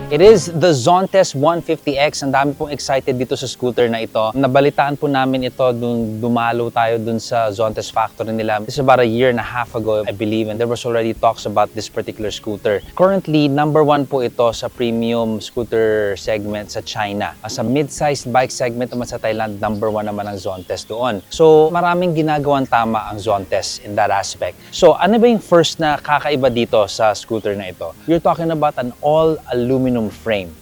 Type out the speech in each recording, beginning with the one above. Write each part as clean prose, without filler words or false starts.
It is the Zontes 150X. Ang dami pong excited dito sa scooter na ito. Nabalitaan po namin ito dun dumalo tayo dun sa Zontes factory nila. This is about a year and a half ago, I believe, and there was already talks about this particular scooter. Currently, #1 po ito sa premium scooter segment sa China. Sa mid-sized bike segment naman sa Thailand, #1 naman ang Zontes doon. So, maraming ginagawang tama ang Zontes in that aspect. So, ano ba yung first na kakaiba dito sa scooter na ito? You're talking about an all-aluminum frame.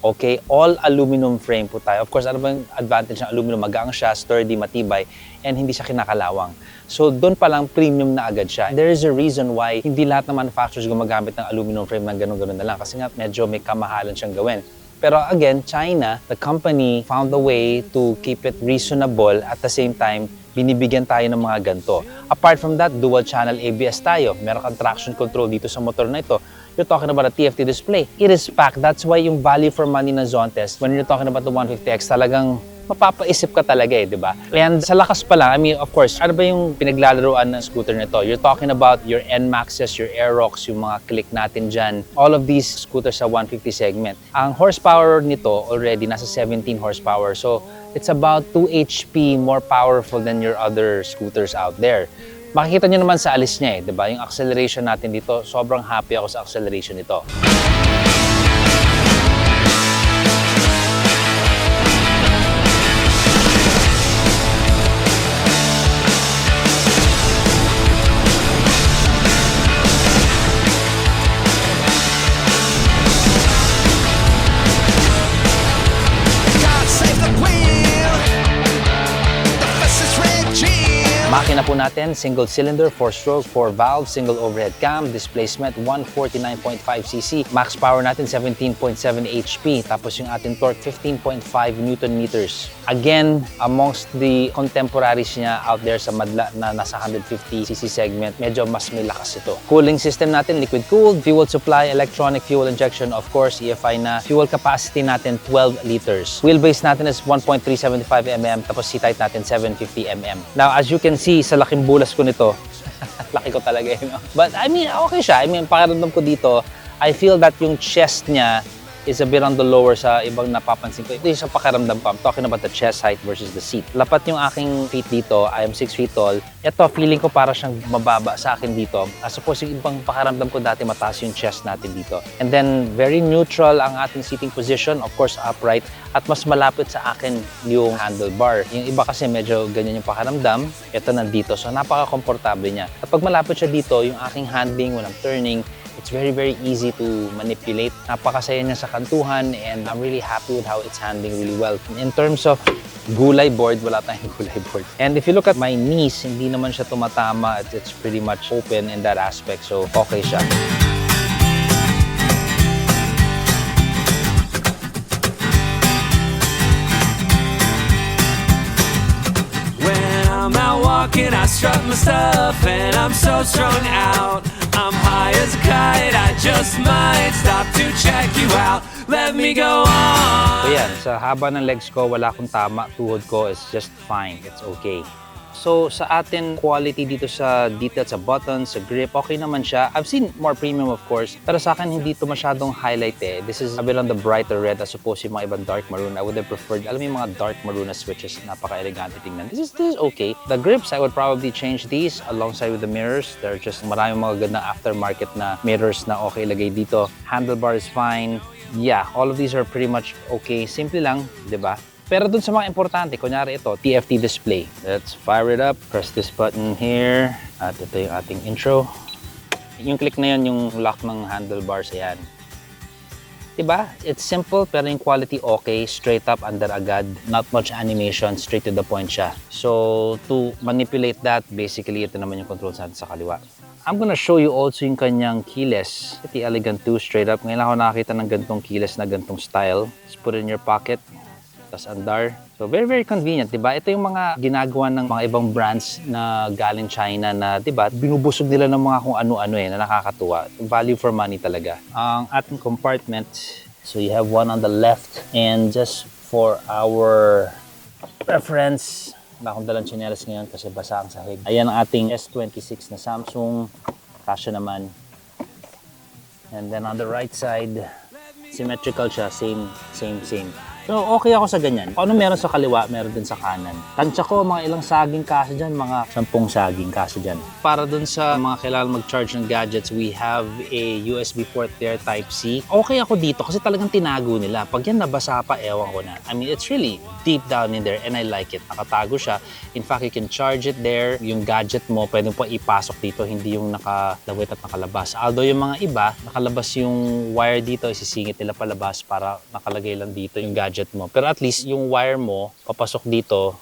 Okay, all aluminum frame po tayo. Of course, ano ba yung advantage ng aluminum? Magaang siya, sturdy, matibay, and hindi siya kinakalawang. So, doon pa lang premium na agad siya. There is a reason why hindi lahat ng manufacturers gumagamit ng aluminum frame ng ganun-ganun na lang kasi nga medyo may kamahalan siyang gawin. Pero again, China, the company found a way to keep it reasonable at the same time, binibigyan tayo ng mga ganito. Apart from that, dual channel ABS tayo. Meron kang traction control dito sa motor na ito. You're talking about a TFT display. It is packed. That's why yung value for money na Zontes, when you're talking about the 150X, talagang mapapaisip ka talaga di ba? And sa lakas pa lang, I mean, of course, ano ba yung pinaglalaroan ng scooter nito? You're talking about your NMAXes, your Aerox, yung mga click natin dyan. All of these scooters sa 150 segment. Ang horsepower nito already nasa 17 horsepower. So, it's about 2 HP more powerful than your other scooters out there. Makikita nyo naman sa alis niya di ba? Yung acceleration natin dito, sobrang happy ako sa acceleration nito. Makina po natin, single cylinder, 4-stroke, 4-valve, single overhead cam, displacement 149.5cc, max power natin 17.7 HP, tapos yung ating torque 15.5 Newton meters. Again, amongst the contemporaries niya out there sa madla na nasa 150cc segment, medyo mas may lakas ito. Cooling system natin, liquid cooled, fuel supply, electronic fuel injection, of course, EFI na. Fuel capacity natin 12 liters. Wheelbase natin is 1.375mm, tapos seat height natin 750mm. Now, as you can see, sa laking bulas ko nito, laki ko talaga yun. But I mean, okay siya. I mean, pakiramdam ko dito, I feel that yung chest niya is a bit on the lower sa ibang napapansin ko. Ito yung sa pakiramdam ko. I'm talking about the chest height versus the seat. Lapat yung aking feet dito. I am 6 feet tall. Ito, feeling ko para siyang mababa sa akin dito. As opposed yung ibang pakiramdam ko dati mataas yung chest natin dito. And then, very neutral ang ating seating position. Of course, upright. At mas malapit sa akin yung handlebar. Yung iba kasi medyo ganyan yung pakiramdam. Ito nandito. So, napaka-komportable niya. At pag malapit siya dito, yung aking handling when I'm turning, it's very, very easy to manipulate. Napakasaya niya sa kantuhan and I'm really happy with how it's handling really well. In terms of gulay board, wala tayong gulay board. And if you look at my knees, hindi naman siya tumatama. It's pretty much open in that aspect. So, okay siya. When I'm out walking, I strut my stuff and I'm so strung out. I'm high as a kite, I just might stop to check you out. Let me go on. So yan, sa haba ng legs ko, wala akong tama. Tuhod ko is just fine. It's okay. So sa atin, quality dito sa detail, sa buttons, sa grip, okay naman siya. I've seen more premium of course, pero sa akin hindi ito masyadong highlight This is a bit on the brighter red as opposed yung mga ibang dark maroon. I would have preferred, alam mo yung mga dark maroon na switches, napaka-elegante tingnan. This is okay. The grips, I would probably change these alongside with the mirrors. There are just maraming mga gandang aftermarket na mirrors na okay lagay dito. Handlebar is fine. Yeah, all of these are pretty much okay. Simple lang, di ba? Pero dun sa mga importante, kunyari ito, TFT display. Let's fire it up. Press this button here. At ito yung ating intro. Yung click na yun, yung lock ng handlebars, ayan. Diba? It's simple, pero yung quality okay. Straight up, under agad. Not much animation, straight to the point siya. So, to manipulate that, basically, ito naman yung controls natin sa kaliwa. I'm gonna show you also yung kanyang keyless. Ito Elegant 2, straight up. Ngayon ako nakakita ng gantong keyless na gantong style. Just put it in your pocket. Tas andar. So very, very convenient, diba? Ito yung mga ginagawa ng mga ibang brands na galing China na, diba, binubusog nila ng mga kung ano-ano na nakakatuwa. Value for money talaga. Ang ating compartment, so you have one on the left and just for our reference, wala akong dalang tsinelas ngayon kasi basa ang sahig. Ayan ang ating S26 na Samsung. Kasya naman. And then on the right side, Symmetrical siya, same. So, okay ako sa ganyan. Kung ano meron sa kaliwa, meron din sa kanan. Tansya ko, mga ilang saging kaso dyan, mga 10 saging kaso dyan. Para dun sa mga kailangan mag-charge ng gadgets, we have a USB port there, Type-C. Okay ako dito kasi talagang tinago nila. Pag yan nabasa pa, ewan ko na. I mean, it's really deep down in there and I like it. Nakatago siya. In fact, you can charge it there. Yung gadget mo, pwede po ipasok dito, hindi yung nakalawit at nakalabas. Although yung mga iba, nakalabas yung wire dito, isisingit nila palabas para nakalagay lang dito yung gadget mo. Pero at least yung wire mo, papasok dito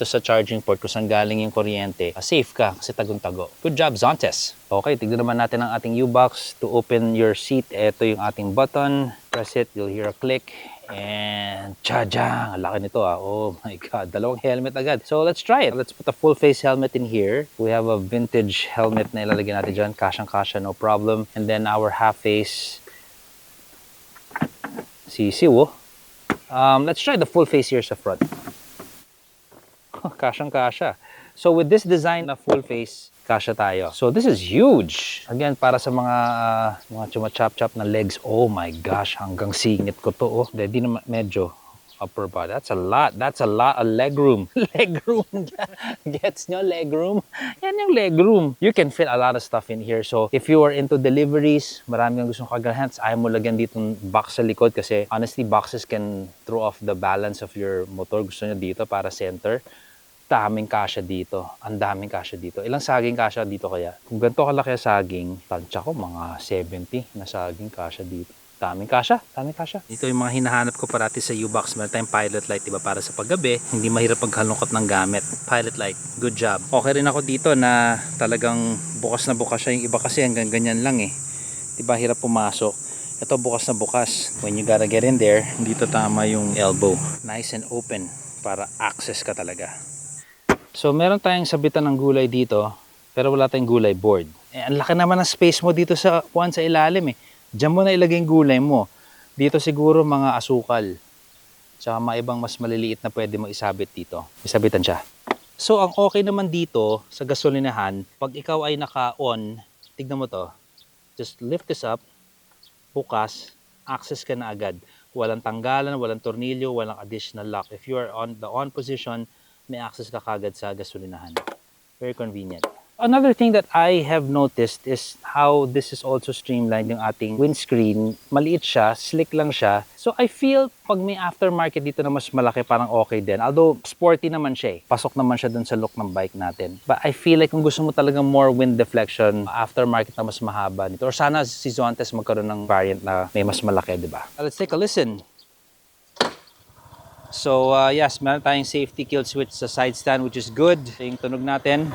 sa charging port kung saan galing yung kuryente, safe ka kasi tagong-tago. Good job, Zontes! Okay, tignan naman natin ang ating U-Box. To open your seat, ito yung ating button. Press it, you'll hear a click. And tcha-jang! Ang laki nito ah. Oh my God, dalawang helmet agad. So let's try it. Let's put a full face helmet in here. We have a vintage helmet na ilalagay natin dyan. Kasyang-kasya, no problem. And then our half face. Sisiw oh. Let's try the full face here sa front. Kasyang-kasya. So with this design na full face, kasya tayo. So this is huge. Again, para sa mga chuma-chop-chop na legs. Oh my gosh, hanggang singit ko to. Oh. Di naman medyo upper body. That's a lot. That's a lot of leg room. Leg room. Gets nyo? Leg room? Yan yung leg room. You can fit a lot of stuff in here. So if you are into deliveries, marami kang gustong kagahan, ayaw mo lagyan dito ng box sa likod kasi honestly, boxes can throw off the balance of your motor. Gusto nyo dito para center. Daming kasya dito. Ang daming kasya dito. Ilang saging kasya dito kaya? Kung ganito kalaki saging, tansya ko mga 70 na saging kasya dito. Daming kasya. Ito yung mga hinahanap ko parati sa U-Box. Meron tayong pilot light, diba? Para sa paggabi, hindi mahirap paghalungkot ng gamit. Pilot light, good job. Okay rin ako dito na talagang bukas na bukas siya. Yung iba kasi hanggang ganyan lang eh. Diba, hirap pumasok. Ito bukas na bukas. When you gotta get in there, dito tama yung elbow. Nice and open para access ka talaga. So meron tayong sabitan ng gulay dito, pero wala tayong gulay board. Ang laki naman ng space mo dito sa upuan sa ilalim eh. Diyan mo na ilagay yung gulay mo. Dito siguro mga asukal. Tsaka mga ibang mas maliliit na pwede mo isabit dito. Isabitan siya. So ang okay naman dito sa gasolinahan, pag ikaw ay naka-on, tignan mo to. Just lift this up, bukas, access ka na agad. Walang tanggalan, walang tornilyo, walang additional lock. If you are on the on position, may access ka kagad sa gasolinahan. Very convenient. Another thing that I have noticed is how this is also streamlined yung ating windscreen. Maliit siya, slick lang siya. So I feel pag may aftermarket dito na mas malaki, parang okay din. Although sporty naman siya eh. Pasok naman siya dun sa look ng bike natin. But I feel like kung gusto mo talagang more wind deflection, aftermarket na mas mahaba nito. Or sana si Zontes magkaroon ng variant na may mas malaki, di ba? Let's take a listen. So yes, meron tayong safety kill switch sa side stand, which is good. Yung tunog natin.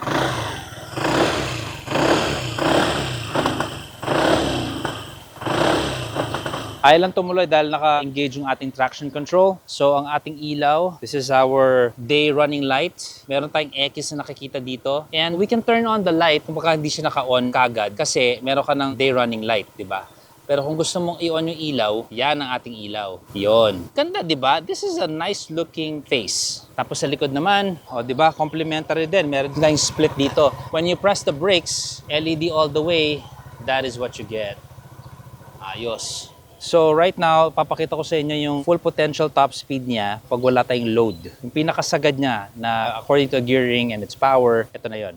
Ayaw lang tumuloy dahil naka-engage yung ating traction control. So ang ating ilaw, this is our day running light. Meron tayong X na nakikita dito. And we can turn on the light kung baka hindi siya naka-on kagad kasi meron ka ng day running light, di ba? Pero kung gusto mong i-on yung ilaw, yan ang ating ilaw. Yon. Ganda, di ba? This is a nice looking face. Tapos sa likod naman, di ba? Complementary din. Meron tayong split dito. When you press the brakes, LED all the way, that is what you get. Ayos. So right now, papakita ko sa inyo yung full potential top speed niya pag wala tayong load. Yung pinakasagad niya na according to gearing and its power, ito na yon.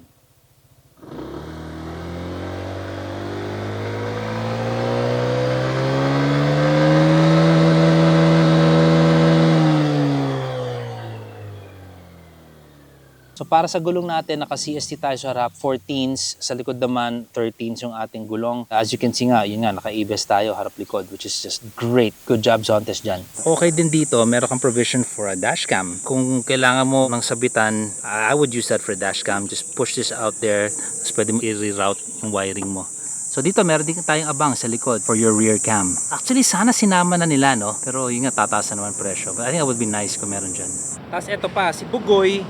So para sa gulong natin, naka-CST tayo sa harap, 14s, sa likod naman 13s yung ating gulong. As you can see nga, yun nga, naka-ABS tayo harap-likod, which is just great. Good job, Zontes dyan. Okay din dito, meron kang provision for a dashcam. Kung kailangan mo ng sabitan, I would use that for a dashcam. Just push this out there, tapos pwede mo i-reroute yung wiring mo. So dito meron din tayong abang sa likod for your rear cam. Actually sana sinama na nila, no? Pero yun nga, tataas na naman presyo. But I think it would be nice kung meron dyan. Tapos eto pa, si Bugoy,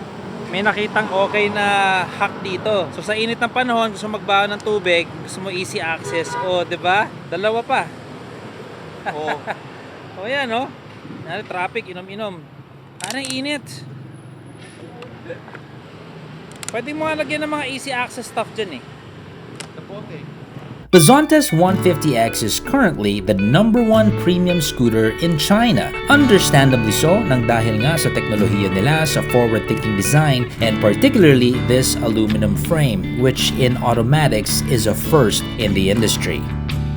may nakitang okay na hack dito. So sa init ng panahon, gusto magbaon ng tubig, gusto mo easy access. O, di ba? Dalawa pa. Oh. O yan, no? Traffic, inom-inom. Parang init. Pwede mo lagyan ng mga easy access stuff dyan eh. The Zontes 150X is currently the #1 premium scooter in China. Understandably so, nang dahil nga sa teknolohiya nila sa forward-thinking design and particularly this aluminum frame, which in automatics is a first in the industry.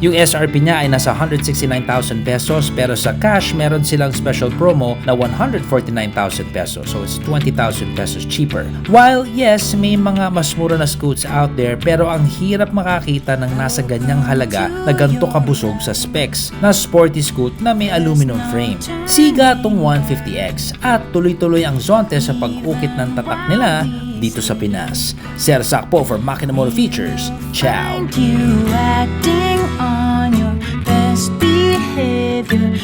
Yung SRP niya ay nasa 169,000 pesos pero sa cash meron silang special promo na 149,000 pesos. So it's 20,000 pesos cheaper. While yes, may mga mas mura na scoots out there pero ang hirap makakita ng nasa ganyang halaga na ganito kabusog sa specs na sporty scoot na may aluminum frame. Siga tong 150X at tuloy-tuloy ang Zontes sa pag-ukit ng tatak nila dito sa Pinas. Sir Sakpo for Makina Moto Features. Ciao! You acting on your best behavior.